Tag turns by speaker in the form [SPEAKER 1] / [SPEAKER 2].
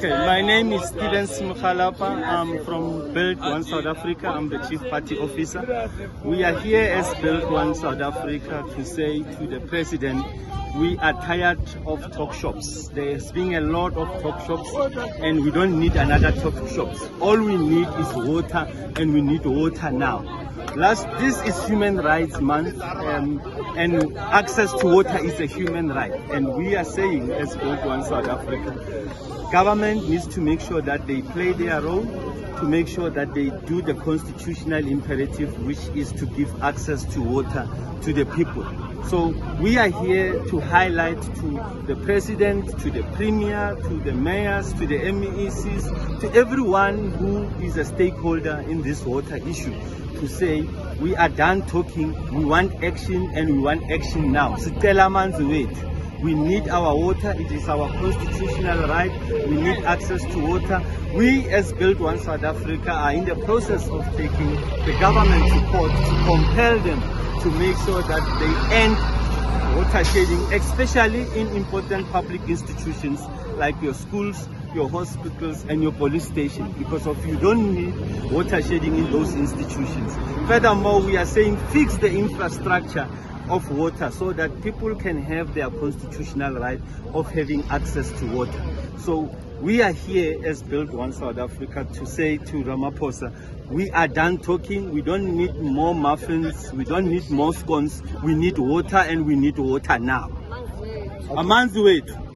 [SPEAKER 1] Okay, my name is Steven Simukhalapa. I'm from Build One South Africa. I'm the Chief Party Officer. We are here as Build One South Africa to say to the President, we are tired of talk shops. There's been a lot of talk shops and we don't need another talk shops. All we need is water, and we need water now. This is Human Rights Month, and access to water is a human right. And we are saying, as Build One South Africa, government needs to make sure that they play their role, to make sure that they do the constitutional imperative, which is to give access to water to the people. So we are here to highlight to the President, to the Premier, to the mayors, to the MECs, to everyone who is a stakeholder in this water issue, to say we are done talking, we want action, and we want action now. Sicela amanzi wethu. We need our water. It is our constitutional right. We need access to water. We as Build One South Africa are in the process of taking the government to court to compel them to make sure that they end water shedding, especially in important public institutions like your schools, your hospitals, and your police station, because of you don't need water shedding in those institutions. Furthermore, we are saying fix the infrastructure of water so that people can have their constitutional right of having access to water. So we are here as Build One South Africa to say to Ramaphosa, we are done talking. We don't need more muffins. We don't need more scones. We need water, and we need water now. Amanzi wethu.